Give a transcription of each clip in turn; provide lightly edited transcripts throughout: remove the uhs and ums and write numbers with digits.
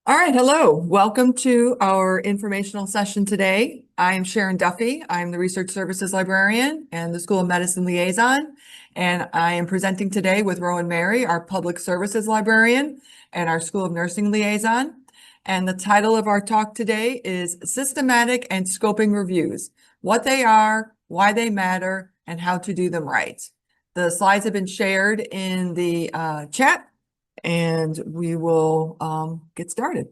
All right, hello. Welcome to our informational session today. I am Sharon Duffy. I'm the Research Services Librarian and the School of Medicine Liaison. And I am presenting today with Rowan Mary, our Public Services Librarian and our School of Nursing Liaison. And the title of our talk today is Systematic and Scoping Reviews, what they are, why they matter, and how to do them right. The slides have been shared in the chat, and we will get started.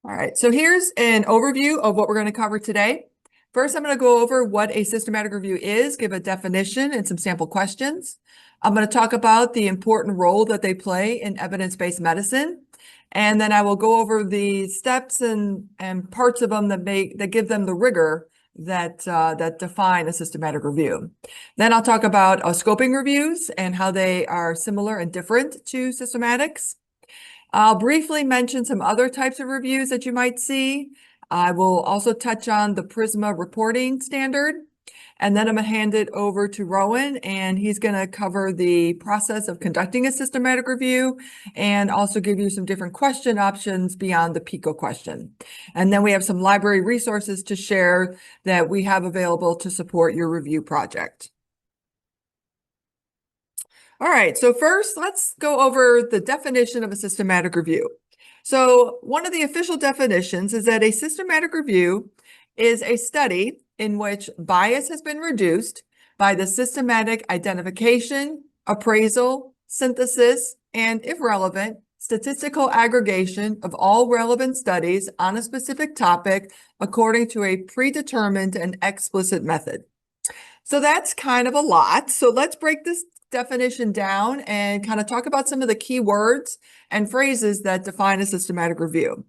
All right, so here's an overview of what we're going to cover today. First, I'm going to go over what a systematic review is, give a definition and some sample questions. I'm going to talk about the important role that they play in evidence-based medicine. And then I will go over the steps and parts of them that give them the rigor that define a systematic review. Then I'll talk about scoping reviews and how they are similar and different to systematics. I'll briefly mention some other types of reviews that you might see. I will also touch on the PRISMA reporting standard. And then I'm going to hand it over to Rowan, and he's going to cover the process of conducting a systematic review and also give you some different question options beyond the PICO question. And then we have some library resources to share that we have available to support your review project. All right, so first let's go over the definition of a systematic review. So one of the official definitions is that a systematic review is a study in which bias has been reduced by the systematic identification, appraisal, synthesis, and if relevant, statistical aggregation of all relevant studies on a specific topic according to a predetermined and explicit method. So that's kind of a lot. So let's break this definition down and kind of talk about some of the key words and phrases that define a systematic review.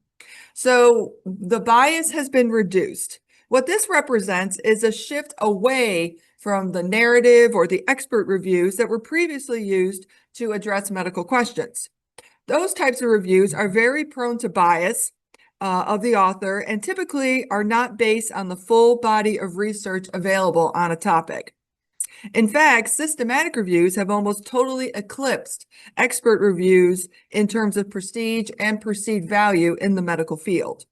So the bias has been reduced. What this represents is a shift away from the narrative or the expert reviews that were previously used to address medical questions. Those types of reviews are very prone to bias of the author and typically are not based on the full body of research available on a topic. In fact, systematic reviews have almost totally eclipsed expert reviews in terms of prestige and perceived value in the medical field.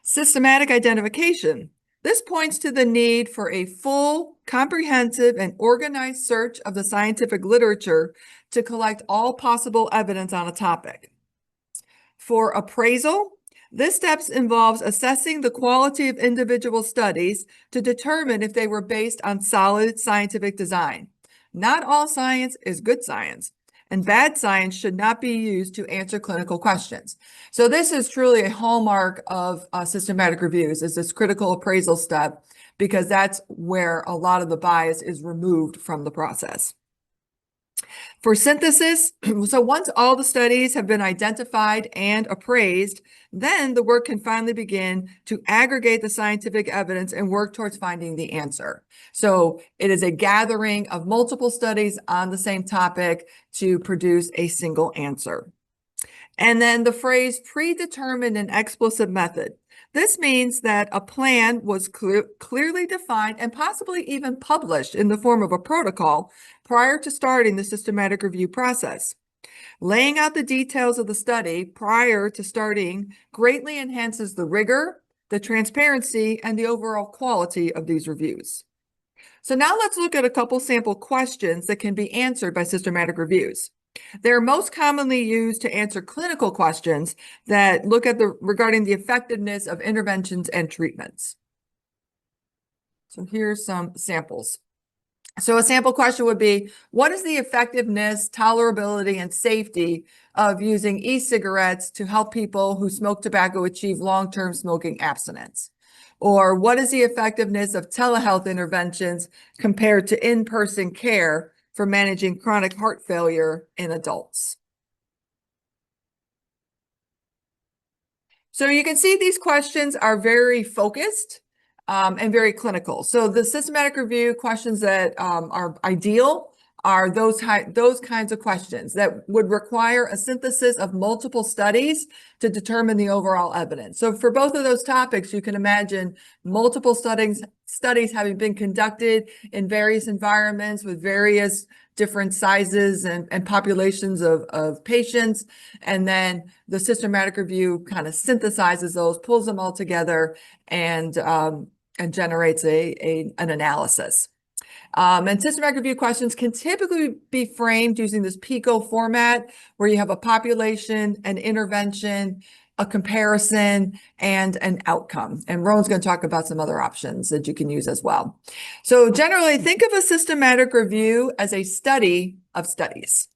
Systematic identification. This points to the need for a full, comprehensive, and organized search of the scientific literature to collect all possible evidence on a topic. For appraisal, this step involves assessing the quality of individual studies to determine if they were based on solid scientific design. Not all science is good science, and bad science should not be used to answer clinical questions. So this is truly a hallmark of systematic reviews, is this critical appraisal step, because that's where a lot of the bias is removed from the process. For synthesis, so once all the studies have been identified and appraised, then the work can finally begin to aggregate the scientific evidence and work towards finding the answer. So it is a gathering of multiple studies on the same topic to produce a single answer. And then the phrase predetermined and explicit method. This means that a plan was clearly defined and possibly even published in the form of a protocol prior to starting the systematic review process. Laying out the details of the study prior to starting greatly enhances the rigor, the transparency, and the overall quality of these reviews. So now let's look at a couple sample questions that can be answered by systematic reviews. They're most commonly used to answer clinical questions that look at regarding the effectiveness of interventions and treatments. So here's some samples. So a sample question would be, what is the effectiveness, tolerability, and safety of using e-cigarettes to help people who smoke tobacco achieve long-term smoking abstinence? Or what is the effectiveness of telehealth interventions compared to in-person care for managing chronic heart failure in adults? So you can see these questions are very focused and very clinical. So the systematic review questions that are ideal are those kinds of questions that would require a synthesis of multiple studies to determine the overall evidence. So for both of those topics, you can imagine multiple studies having been conducted in various environments with various different sizes and populations of patients. And then the systematic review kind of synthesizes those, pulls them all together, and generates an analysis. And systematic review questions can typically be framed using this PICO format, where you have a population, an intervention, a comparison, and an outcome. And Rowan's going to talk about some other options that you can use as well. So generally, think of a systematic review as a study of studies.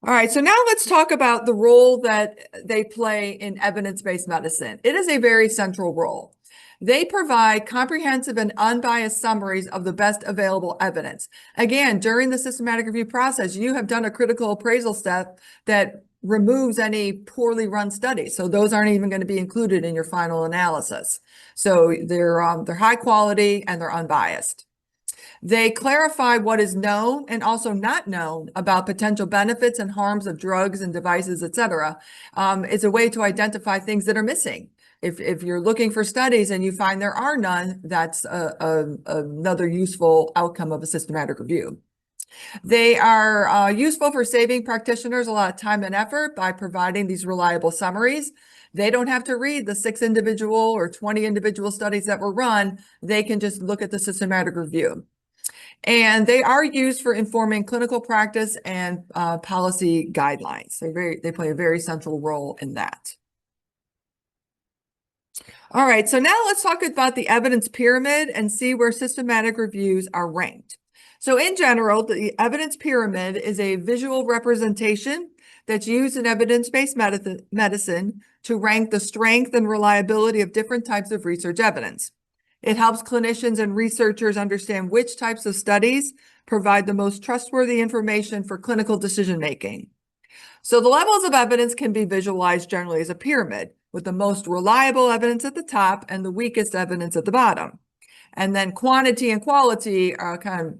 All right, so now let's talk about the role that they play in evidence-based medicine. It is a very central role. They provide comprehensive and unbiased summaries of the best available evidence. Again, during the systematic review process, you have done a critical appraisal step that removes any poorly run studies. So those aren't even going to be included in your final analysis. So they're high quality and they're unbiased. They clarify what is known and also not known about potential benefits and harms of drugs and devices, et cetera. It's a way to identify things that are missing. If you're looking for studies and you find there are none, that's another useful outcome of a systematic review. They are useful for saving practitioners a lot of time and effort by providing these reliable summaries. They don't have to read the 6 individual or 20 individual studies that were run. They can just look at the systematic review. And they are used for informing clinical practice and policy guidelines. They play a very central role in that. All right, so now let's talk about the evidence pyramid and see where systematic reviews are ranked. So in general, the evidence pyramid is a visual representation that's used in evidence-based medicine to rank the strength and reliability of different types of research evidence. It helps clinicians and researchers understand which types of studies provide the most trustworthy information for clinical decision-making. So the levels of evidence can be visualized generally as a pyramid, with the most reliable evidence at the top and the weakest evidence at the bottom. And then quantity and quality are kind of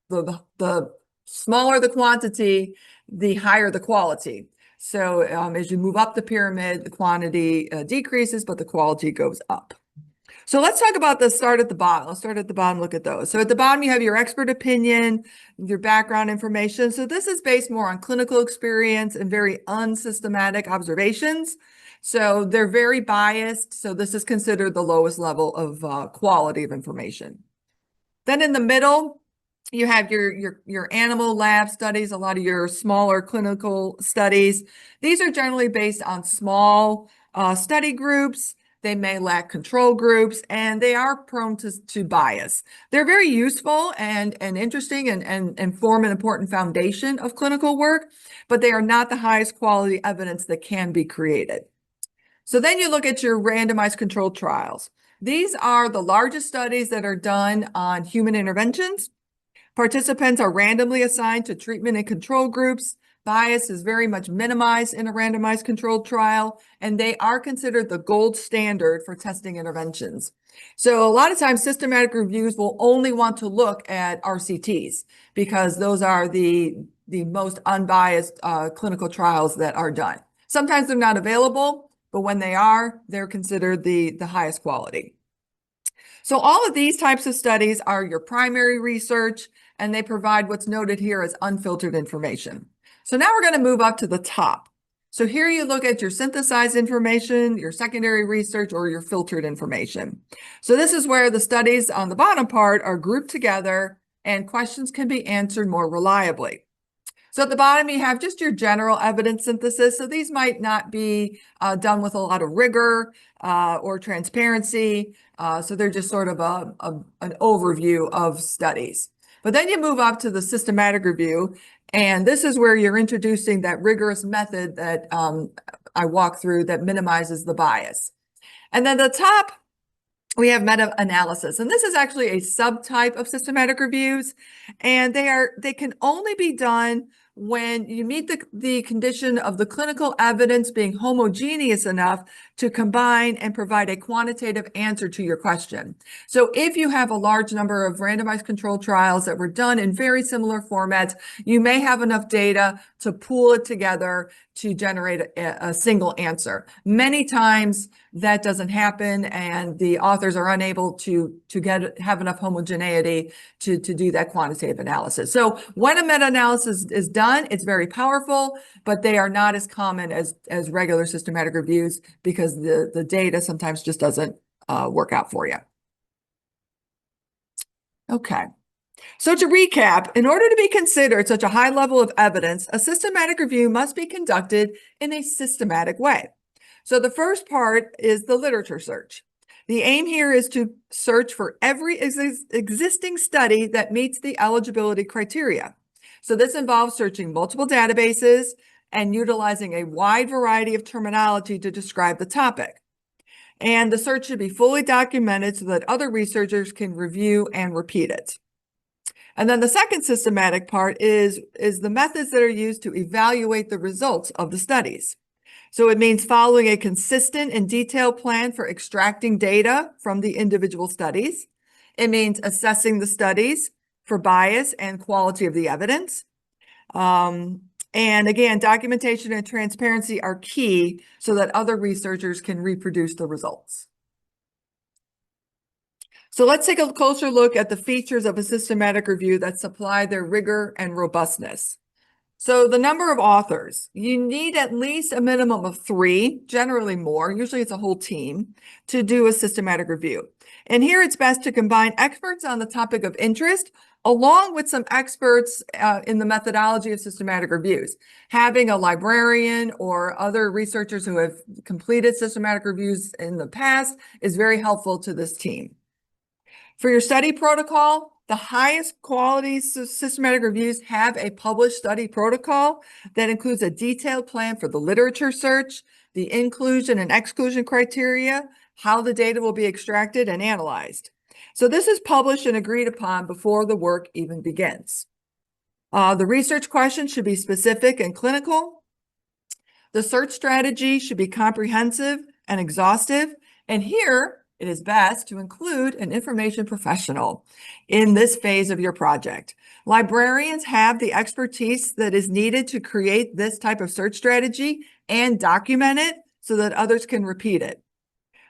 the smaller the quantity, the higher the quality. So as you move up the pyramid, the quantity decreases, but the quality goes up. So let's talk about the start at the bottom. Let's start at the bottom, look at those. So at the bottom, you have your expert opinion, your background information. So this is based more on clinical experience and very unsystematic observations. So they're very biased. So this is considered the lowest level of quality of information. Then in the middle, you have your animal lab studies, a lot of your smaller clinical studies. These are generally based on small study groups. They may lack control groups, and they are prone to bias. They're very useful and interesting and form an important foundation of clinical work, but they are not the highest quality evidence that can be created. So then you look at your randomized controlled trials. These are the largest studies that are done on human interventions. Participants are randomly assigned to treatment and control groups. Bias is very much minimized in a randomized controlled trial, and they are considered the gold standard for testing interventions. So a lot of times systematic reviews will only want to look at RCTs because those are the most unbiased clinical trials that are done. Sometimes they're not available, but when they are, they're considered the highest quality. So all of these types of studies are your primary research, and they provide what's noted here as unfiltered information. So now we're going to move up to the top. So here you look at your synthesized information, your secondary research, or your filtered information. So this is where the studies on the bottom part are grouped together and questions can be answered more reliably. So at the bottom, you have just your general evidence synthesis. So these might not be done with a lot of rigor or transparency. So they're just sort of an overview of studies. But then you move up to the systematic review, and this is where you're introducing that rigorous method that I walk through that minimizes the bias. And then the top, we have meta-analysis, and this is actually a subtype of systematic reviews, and they can only be done when you meet the condition of the clinical evidence being homogeneous enough to combine and provide a quantitative answer to your question. So if you have a large number of randomized controlled trials that were done in very similar formats, you may have enough data to pool it together to generate a single answer. Many times that doesn't happen, and the authors are unable to have enough homogeneity to do that quantitative analysis. So when a meta-analysis is done, it's very powerful, but they are not as common as regular systematic reviews because the data sometimes just doesn't work out for you. Okay. So to recap, in order to be considered such a high level of evidence, a systematic review must be conducted in a systematic way. So the first part is the literature search. The aim here is to search for every existing study that meets the eligibility criteria. So this involves searching multiple databases and utilizing a wide variety of terminology to describe the topic. And the search should be fully documented so that other researchers can review and repeat it. And then the second systematic part is the methods that are used to evaluate the results of the studies. So it means following a consistent and detailed plan for extracting data from the individual studies. It means assessing the studies for bias and quality of the evidence. And again, documentation and transparency are key so that other researchers can reproduce the results. So let's take a closer look at the features of a systematic review that supply their rigor and robustness. So the number of authors, you need at least a minimum of 3, generally more, usually it's a whole team, to do a systematic review. And here it's best to combine experts on the topic of interest along with some experts in the methodology of systematic reviews. Having a librarian or other researchers who have completed systematic reviews in the past is very helpful to this team. For your study protocol, the highest quality systematic reviews have a published study protocol that includes a detailed plan for the literature search, the inclusion and exclusion criteria, how the data will be extracted and analyzed. So this is published and agreed upon before the work even begins. The research questions should be specific and clinical. The search strategy should be comprehensive and exhaustive. And here, it is best to include an information professional in this phase of your project. Librarians have the expertise that is needed to create this type of search strategy and document it so that others can repeat it.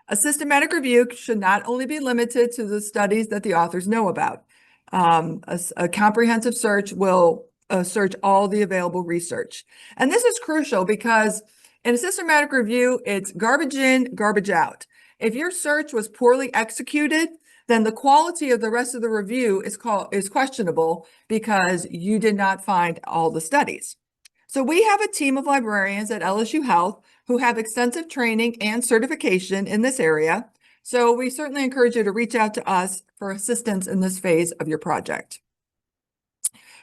A systematic review should not only be limited to the studies that the authors know about. A comprehensive search will search all the available research. And this is crucial because in a systematic review, it's garbage in, garbage out. If your search was poorly executed, then the quality of the rest of the review is questionable because you did not find all the studies. So we have a team of librarians at LSU Health who have extensive training and certification in this area. So we certainly encourage you to reach out to us for assistance in this phase of your project.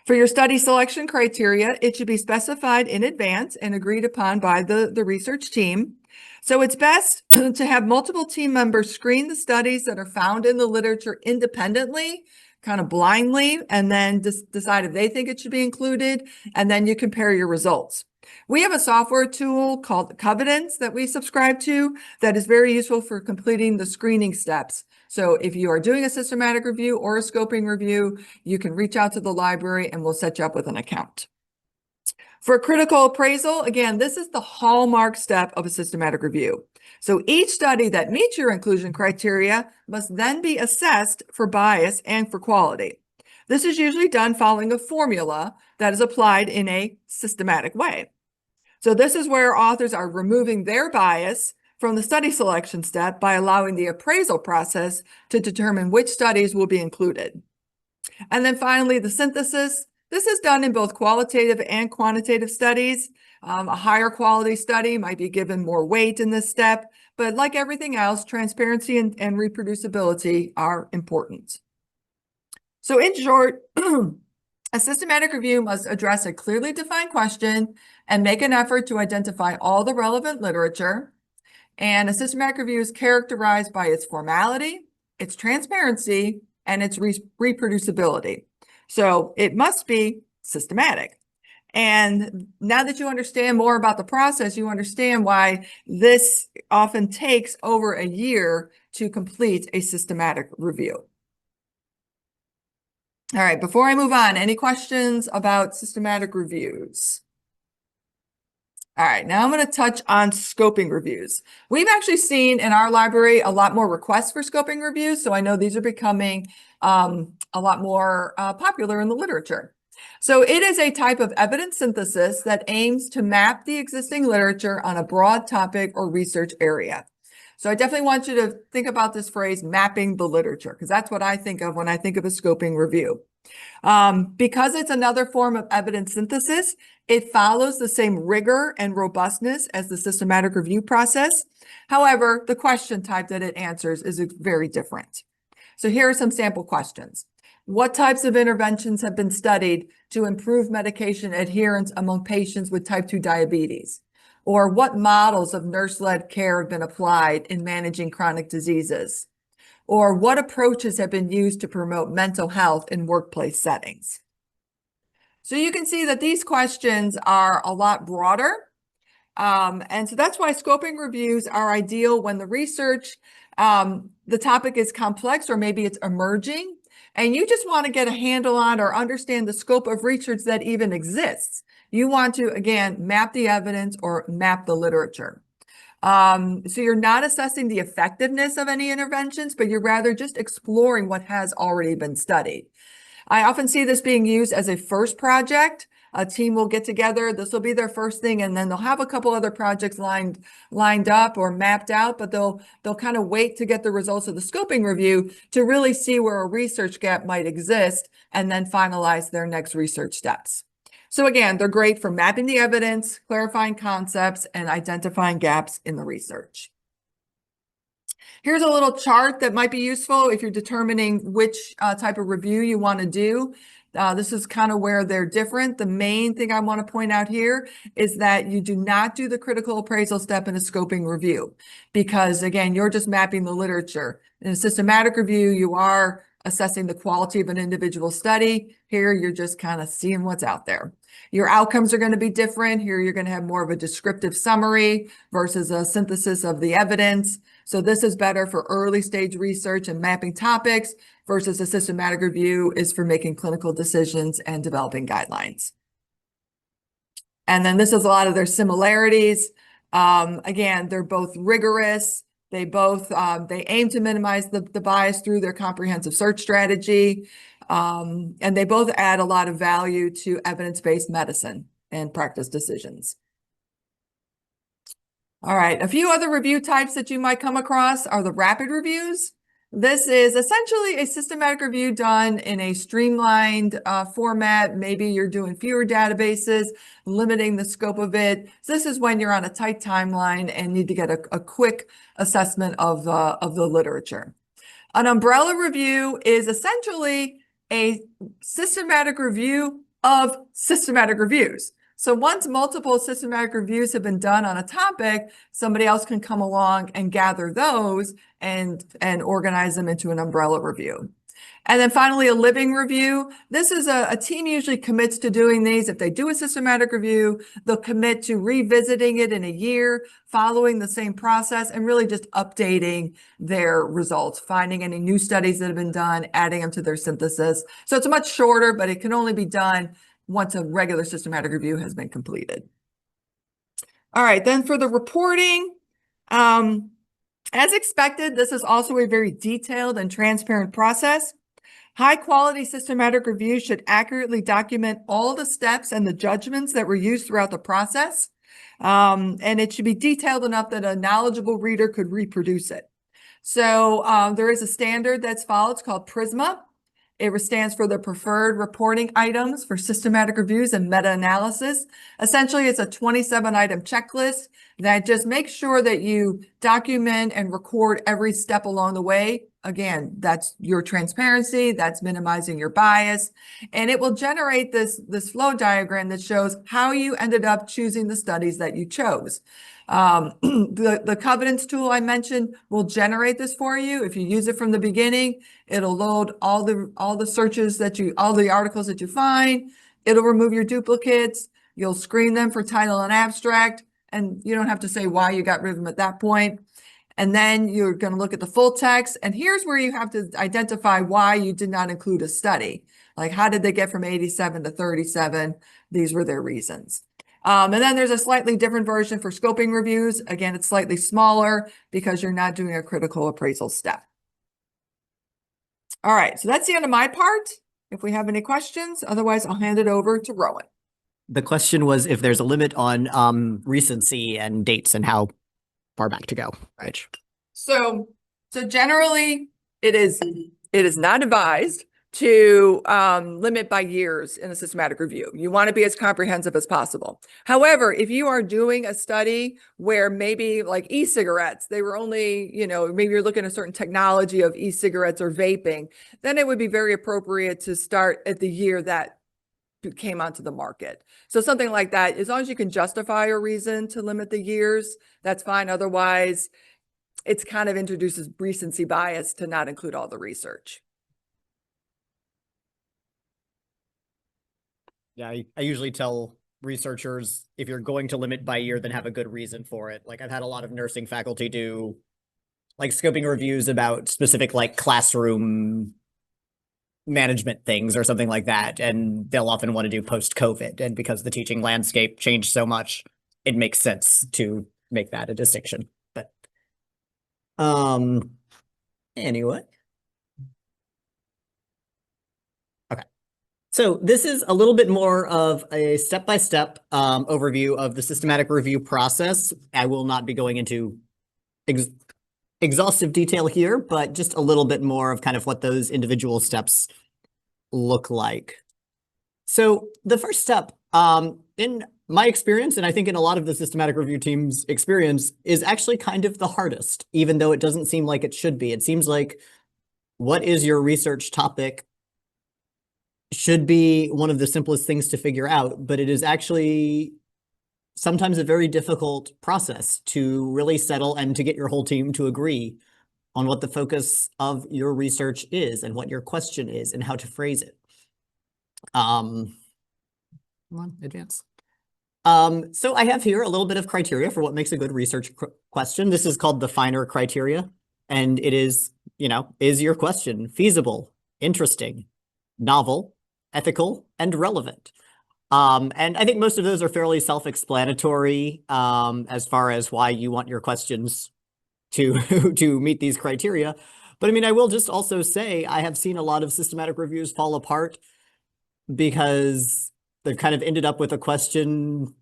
For your study selection criteria, it should be specified in advance and agreed upon by the research team. So it's best to have multiple team members screen the studies that are found in the literature independently, kind of blindly, and then decide if they think it should be included, and then you compare your results. We have a software tool called Covidence that we subscribe to that is very useful for completing the screening steps. So if you are doing a systematic review or a scoping review, you can reach out to the library and we'll set you up with an account. For critical appraisal, again, this is the hallmark step of a systematic review. So each study that meets your inclusion criteria must then be assessed for bias and for quality. This is usually done following a formula that is applied in a systematic way. So this is where authors are removing their bias from the study selection step by allowing the appraisal process to determine which studies will be included. And then finally, the synthesis. This is done in both qualitative and quantitative studies. A higher quality study might be given more weight in this step, but like everything else, transparency and reproducibility are important. So in short, a systematic review must address a clearly defined question and make an effort to identify all the relevant literature. And a systematic review is characterized by its formality, its transparency, and its reproducibility. So it must be systematic. And now that you understand more about the process, you understand why this often takes over a year to complete a systematic review. All right, before I move on, any questions about systematic reviews? All right, now I'm going to touch on scoping reviews. We've actually seen in our library a lot more requests for scoping reviews, so I know these are becoming a lot more popular in the literature. So it is a type of evidence synthesis that aims to map the existing literature on a broad topic or research area. So I definitely want you to think about this phrase, mapping the literature, because that's what I think of when I think of a scoping review. Because it's another form of evidence synthesis, it follows the same rigor and robustness as the systematic review process. However, the question type that it answers is very different. So here are some sample questions. What types of interventions have been studied to improve medication adherence among patients with type 2 diabetes? Or what models of nurse-led care have been applied in managing chronic diseases? Or what approaches have been used to promote mental health in workplace settings? So you can see that these questions are a lot broader. And so that's why scoping reviews are ideal when the research, the topic is complex or maybe it's emerging, and you just want to get a handle on or understand the scope of research that even exists. You want to, again, map the evidence or map the literature. So you're not assessing the effectiveness of any interventions, but you're rather just exploring what has already been studied. I often see this being used as a first project. A team will get together, this will be their first thing, and then they'll have a couple other projects lined up or mapped out, but they'll kind of wait to get the results of the scoping review to really see where a research gap might exist and then finalize their next research steps. So again, they're great for mapping the evidence, clarifying concepts, and identifying gaps in the research. Here's a little chart that might be useful if you're determining which type of review you want to do. This is kind of where they're different. The main thing I want to point out here is that you do not do the critical appraisal step in a scoping review, because again, you're just mapping the literature. In a systematic review, you are assessing the quality of an individual study. Here, you're just kind of seeing what's out there. Your outcomes are going to be different. Here, you're going to have more of a descriptive summary versus a synthesis of the evidence. So this is better for early stage research and mapping topics versus a systematic review is for making clinical decisions and developing guidelines. And then this is a lot of their similarities. Again, they're both rigorous. They both they aim to minimize the bias through their comprehensive search strategy. And they both add a lot of value to evidence-based medicine and practice decisions. All right, a few other review types that you might come across are the rapid reviews. This is essentially a systematic review done in a streamlined format. Maybe you're doing fewer databases, limiting the scope of it. So this is when you're on a tight timeline and need to get a quick assessment of the literature. An umbrella review is essentially a systematic review of systematic reviews. So once multiple systematic reviews have been done on a topic, somebody else can come along and gather those and organize them into an umbrella review. And then finally, a living review. This is a team usually commits to doing these. If they do a systematic review, they'll commit to revisiting it in a year, following the same process, and really just updating their results, finding any new studies that have been done, adding them to their synthesis. So it's much shorter, but it can only be done once a regular systematic review has been completed. All right, then for the reporting, as expected, this is also a very detailed and transparent process. High quality systematic reviews should accurately document all the steps and the judgments that were used throughout the process. And it should be detailed enough that a knowledgeable reader could reproduce it. So there is a standard that's followed. It's called PRISMA. It stands for the Preferred Reporting Items for Systematic Reviews and Meta-Analysis. Essentially, it's a 27-item checklist that just makes sure that you document and record every step along the way. Again, that's your transparency, that's minimizing your bias, and it will generate this flow diagram that shows how you ended up choosing the studies that you chose. The Covenants tool I mentioned will generate this for you. If you use it from the beginning, it'll load all the searches all the articles that you find. It'll remove your duplicates. You'll screen them for title and abstract, and you don't have to say why you got rid of them at that point. And then you're going to look at the full text. And here's where you have to identify why you did not include a study. Like, how did they get from 87 to 37? These were their reasons. And then there's a slightly different version for scoping reviews. Again, it's slightly smaller because you're not doing a critical appraisal step. All right, so that's the end of my part. If we have any questions, otherwise I'll hand it over to Rowan. The question was if there's a limit on recency and dates and how far back to go. Right. So generally it is not advised to limit by years in a systematic review. You want to be as comprehensive as possible. However, if you are doing a study where maybe like e-cigarettes, they were only, maybe you're looking at a certain technology of e-cigarettes or vaping, then it would be very appropriate to start at the year that came onto the market. So something like that, as long as you can justify a reason to limit the years, that's fine. Otherwise, it's kind of introduces recency bias to not include all the research. Yeah, I usually tell researchers, if you're going to limit by year, then have a good reason for it. Like, I've had a lot of nursing faculty do like scoping reviews about specific like classroom management things or something like that, and they'll often want to do post-COVID. And because the teaching landscape changed so much, it makes sense to make that a distinction. But anyway. So this is a little bit more of a step-by-step overview of the systematic review process. I will not be going into exhaustive detail here, but just a little bit more of kind of what those individual steps look like. So the first step, in my experience, and I think in a lot of the systematic review team's experience, is actually kind of the hardest, even though it doesn't seem like it should be. It seems like what is your research topic should be one of the simplest things to figure out, but it is actually sometimes a very difficult process to really settle and to get your whole team to agree on what the focus of your research is and what your question is and how to phrase it. Come on, advance. So I have here a little bit of criteria for what makes a good research question. This is called the FINER criteria, and it is, is your question feasible, interesting, novel, ethical, and relevant? And I think most of those are fairly self-explanatory as far as why you want your questions to meet these criteria. But I mean, I will just also say I have seen a lot of systematic reviews fall apart because they've kind of ended up with a question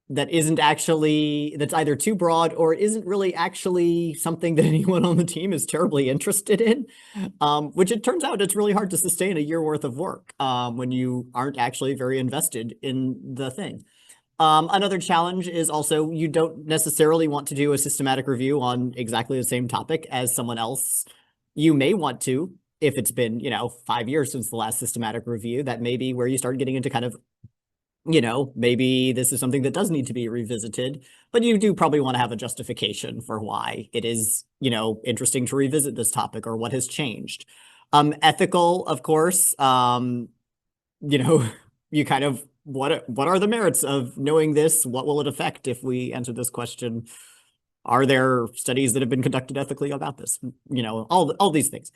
that isn't actually, that's either too broad or isn't really actually something that anyone on the team is terribly interested in, which it turns out it's really hard to sustain a year worth of work when you aren't actually very invested in the thing. Another challenge is also you don't necessarily want to do a systematic review on exactly the same topic as someone else. You may want to, if it's been, 5 years since the last systematic review, that may be where you start getting into kind of, maybe this is something that does need to be revisited, but you do probably want to have a justification for why it is, interesting to revisit this topic or what has changed. Ethical, of course, you kind of, what are the merits of knowing this? What will it affect if we answer this question? Are there studies that have been conducted ethically about this? All these things.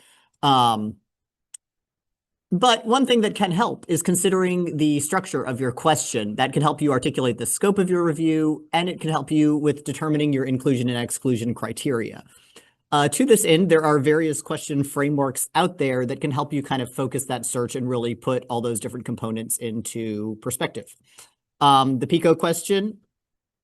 But one thing that can help is considering the structure of your question. That can help you articulate the scope of your review, and it can help you with determining your inclusion and exclusion criteria. To this end, there are various question frameworks out there that can help you kind of focus that search and really put all those different components into perspective. The PICO question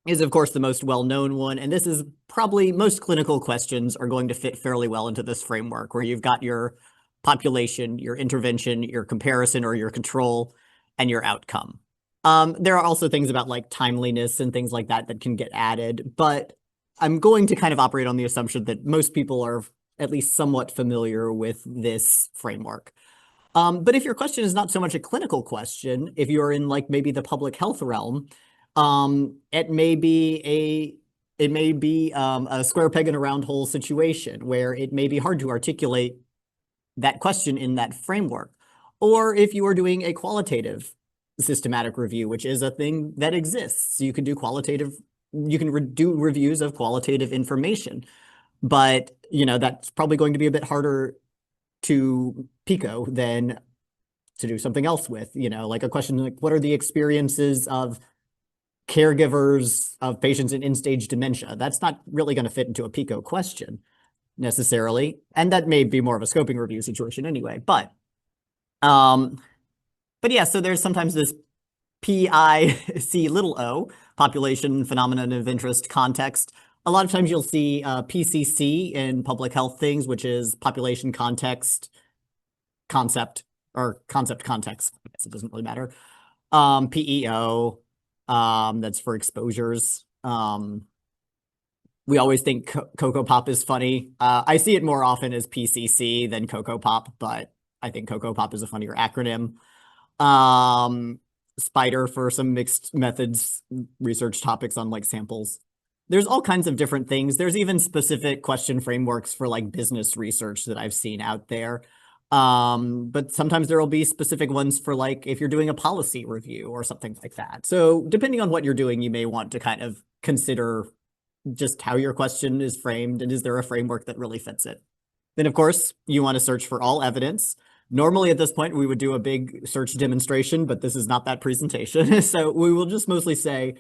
is, of course, the most well-known one, and this is probably most clinical questions are going to fit fairly well into this framework, where you've got your population, your intervention, your comparison or your control, and your outcome. There are also things about like timeliness and things like that that can get added, but I'm going to kind of operate on the assumption that most people are at least somewhat familiar with this framework. But if your question is not so much a clinical question, if you're in like maybe the public health realm, it may be a square peg in a round hole situation where it may be hard to articulate that question in that framework. Or if you are doing a qualitative systematic review, which is a thing that exists. You can do do reviews of qualitative information, but that's probably going to be a bit harder to PICO than to do something else with, like a question like, what are the experiences of caregivers of patients in end-stage dementia? That's not really going to fit into a PICO question necessarily. And that may be more of a scoping review situation anyway, but yeah, so there's sometimes this PICO, population phenomenon of interest context. A lot of times you'll see PCC in public health things, which is population context concept or concept context. I guess it doesn't really matter. PEO, that's for exposures. We always think Cocoa Pop is funny. I see it more often as PCC than Cocoa Pop, but I think Cocoa Pop is a funnier acronym. Spider for some mixed methods research topics on like samples. There's all kinds of different things. There's even specific question frameworks for like business research that I've seen out there. But sometimes there will be specific ones for like if you're doing a policy review or something like that. So depending on what you're doing, you may want to kind of consider just how your question is framed and is there a framework that really fits it. Then of course, you want to search for all evidence. Normally at this point, we would do a big search demonstration, but this is not that presentation. So we will just mostly say,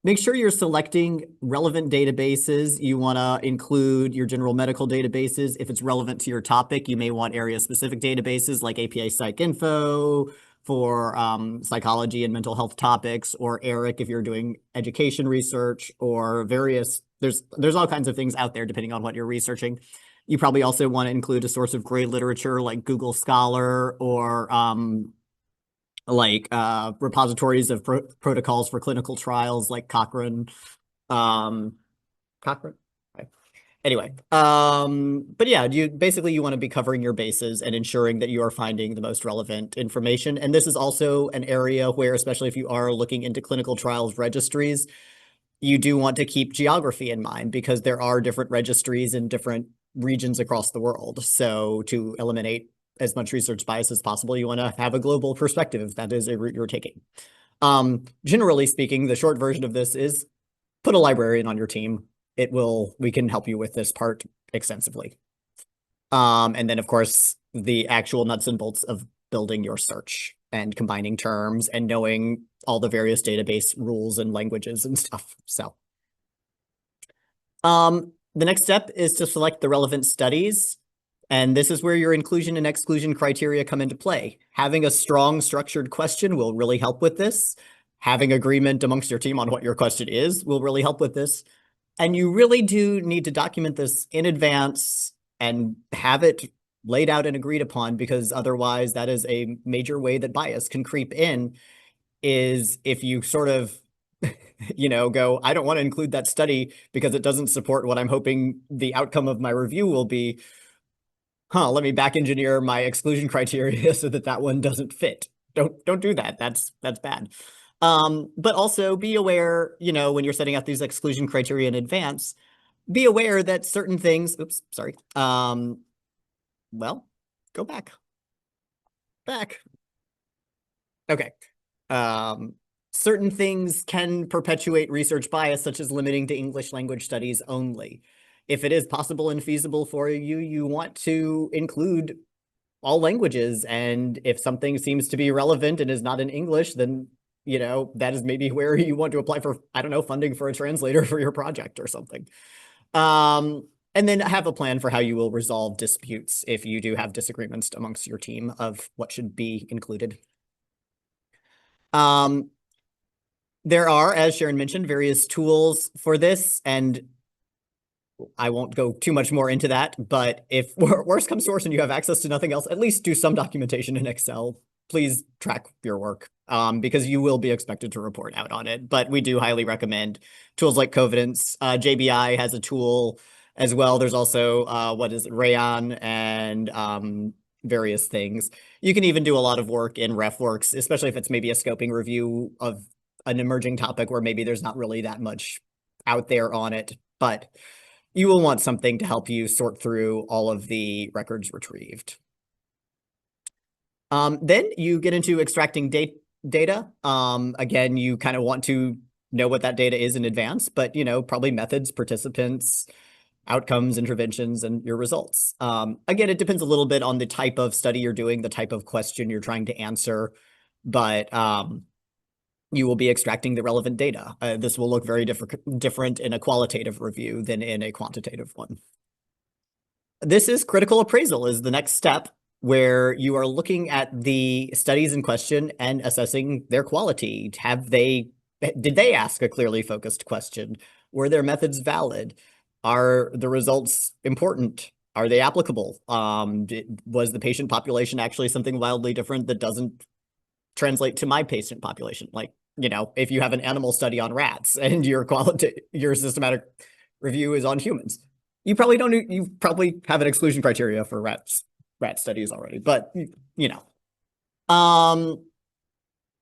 make sure you're selecting relevant databases. You want to include your general medical databases. If it's relevant to your topic, you may want area-specific databases like APA PsycInfo for psychology and mental health topics, or ERIC if you're doing education research, or various, there's all kinds of things out there depending on what you're researching. You probably also want to include a source of gray literature like Google Scholar or repositories of protocols for clinical trials like Cochrane. Cochrane? Okay. Anyway, but yeah, you want to be covering your bases and ensuring that you are finding the most relevant information. And this is also an area where, especially if you are looking into clinical trials registries, you do want to keep geography in mind because there are different registries in different regions across the world. So to eliminate as much research bias as possible, you want to have a global perspective if that is a route you're taking. Generally speaking, the short version of this is put a librarian on your team. We can help you with this part extensively. And then of course, the actual nuts and bolts of building your search and combining terms and knowing all the various database rules and languages and stuff. So, the next step is to select the relevant studies. And this is where your inclusion and exclusion criteria come into play. Having a strong structured question will really help with this. Having agreement amongst your team on what your question is will really help with this. And you really do need to document this in advance and have it laid out and agreed upon, because otherwise that is a major way that bias can creep in, is if you sort of go, I don't want to include that study because it doesn't support what I'm hoping the outcome of my review will be. Let me back engineer my exclusion criteria so that one doesn't fit. Don't do that. That's bad. But also be aware, when you're setting out these exclusion criteria in advance, be aware that certain things, oops, sorry. Well, go back. Okay. Certain things can perpetuate research bias, such as limiting to English language studies only. If it is possible and feasible for you, you want to include all languages. And if something seems to be relevant and is not in English, then, that is maybe where you want to apply for, I don't know, funding for a translator for your project or something. And then have a plan for how you will resolve disputes if you do have disagreements amongst your team of what should be included. There are, as Sharon mentioned, various tools for this, and I won't go too much more into that, but if worst comes to worst and you have access to nothing else, at least do some documentation in Excel. Please track your work, because you will be expected to report out on it. But we do highly recommend tools like Covidence. JBI has a tool as well. There's also, Rayon and various things. You can even do a lot of work in RefWorks, especially if it's maybe a scoping review of an emerging topic where maybe there's not really that much out there on it, but you will want something to help you sort through all of the records retrieved. Then you get into extracting data. Again, you kind of want to know what that data is in advance, but probably methods, participants, outcomes, interventions, and your results. Again, it depends a little bit on the type of study you're doing, the type of question you're trying to answer, but you will be extracting the relevant data. This will look very different in a qualitative review than in a quantitative one. This is critical appraisal is the next step, where you are looking at the studies in question and assessing their quality. Did they ask a clearly focused question? Were their methods valid? Are the results important? Are they applicable? Was the patient population actually something wildly different that doesn't translate to my patient population? Like, if you have an animal study on rats and your systematic review is on humans, you probably have an exclusion criteria for rat studies already, but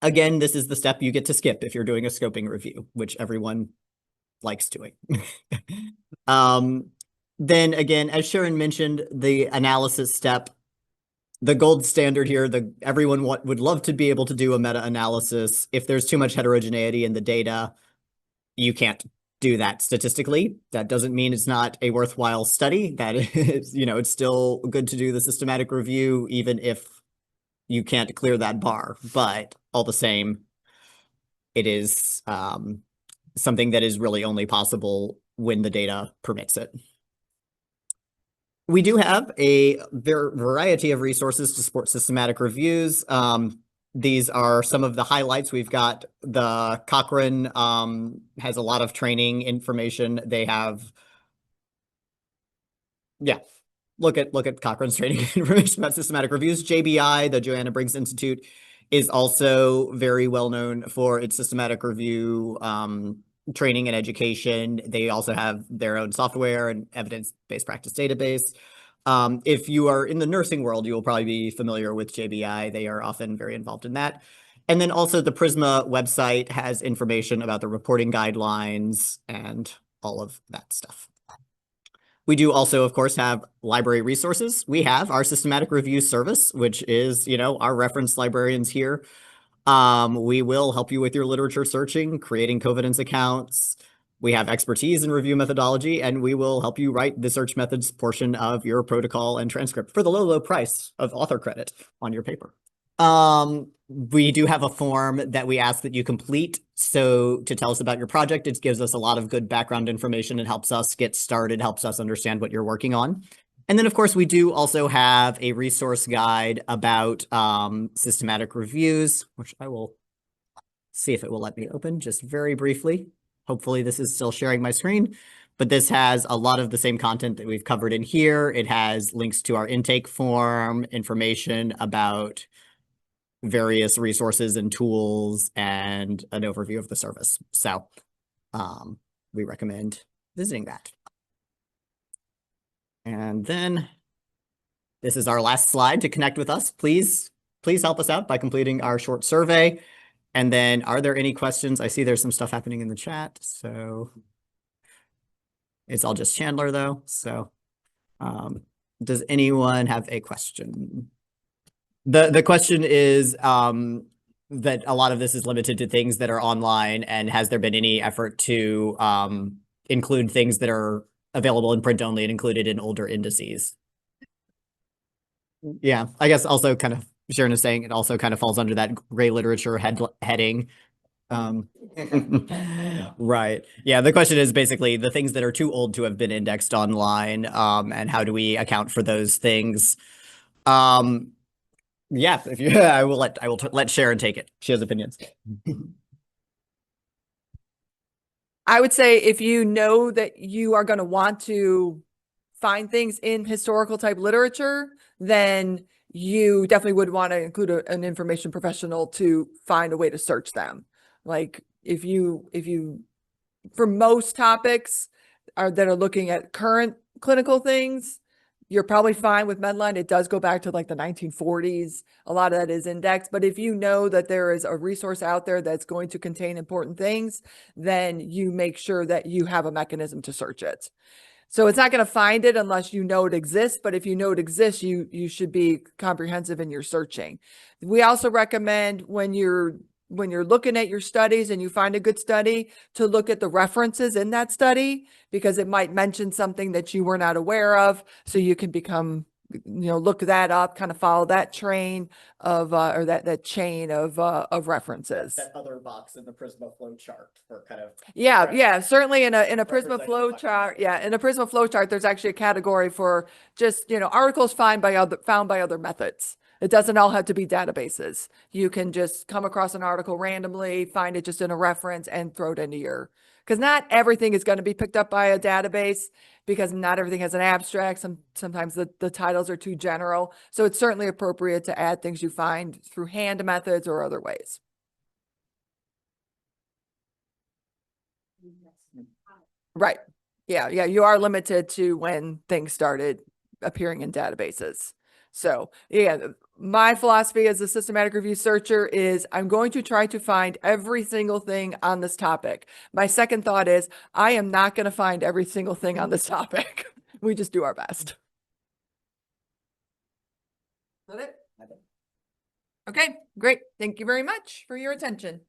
again, this is the step you get to skip if you're doing a scoping review, which everyone likes doing. Then again, as Sharon mentioned, the analysis step, the gold standard here, everyone would love to be able to do a meta-analysis. If there's too much heterogeneity in the data, you can't do that statistically. That doesn't mean it's not a worthwhile study. That is, it's still good to do the systematic review, even if you can't clear that bar. But all the same, it is something that is really only possible when the data permits it. We do have a variety of resources to support systematic reviews. These are some of the highlights. We've got the Cochrane has a lot of training information. They have, look at Cochrane's training information about systematic reviews. JBI, the Joanna Briggs Institute, is also very well known for its systematic review training and education. They also have their own software and evidence-based practice database. If you are in the nursing world, you will probably be familiar with JBI. They are often very involved in that. And then also the Prisma website has information about the reporting guidelines and all of that stuff. We do also, of course, have library resources. We have our systematic review service, which is, our reference librarians here. We will help you with your literature searching, creating Covidence accounts. We have expertise in review methodology, and we will help you write the search methods portion of your protocol and transcript for the low price of author credit on your paper. We do have a form that we ask that you complete. So to tell us about your project, it gives us a lot of good background information. It helps us get started, helps us understand what you're working on. And then, of course, we do also have a resource guide about systematic reviews, which I will see if it will let me open just very briefly. Hopefully this is still sharing my screen, but this has a lot of the same content that we've covered in here. It has links to our intake form, information about various resources and tools, and an overview of the service. So we recommend visiting that. And then this is our last slide. To connect with us, please help us out by completing our short survey. And then, are there any questions? I see there's some stuff happening in the chat. So it's all just Chandler though. So does anyone have a question? The question is that a lot of this is limited to things that are online, and has there been any effort to include things that are available in print only and included in older indices? Yeah, I guess also kind of Sharon is saying it also kind of falls under that gray literature heading. Right. Yeah, the question is basically the things that are too old to have been indexed online, and how do we account for those things? Yeah, I will let Sharon take it. She has opinions. I would say if you know that you are going to want to find things in historical type literature, then you definitely would want to include an information professional to find a way to search them. Like if you, for most topics that are looking at current clinical things, you're probably fine with Medline. It does go back to like the 1940s. A lot of that is indexed. But if you know that there is a resource out there that's going to contain important things, then you make sure that you have a mechanism to search it. So it's not going to find it unless you know it exists. But if you know it exists, you should be comprehensive in your searching. We also recommend when you're when you're looking at your studies and you find a good study, to look at the references in that study, because it might mention something that you were not aware of. So you can become, look that up, kind of follow that train of, or that chain of references. That other box in the Prisma flow chart for kind of. Yeah, Right. yeah, certainly in a Prisma Representative flow documentation. chart, yeah, in a Prisma flow chart, there's actually a category for just, articles found by other methods. It doesn't all have to be databases. You can just come across an article randomly, find it just in a reference and throw it into your, because not everything is going to be picked up by a database, because not everything has an abstract. Sometimes the titles are too general. So it's certainly appropriate to add things you find through hand methods or other ways. Right. Yeah, you are limited to when things started appearing in databases. So, yeah, my philosophy as a systematic review searcher is I'm going to try to find every single thing on this topic. My second thought is I am not going to find every single thing on this topic. We just do our best. Is that it? Okay, great. Thank you very much for your attention.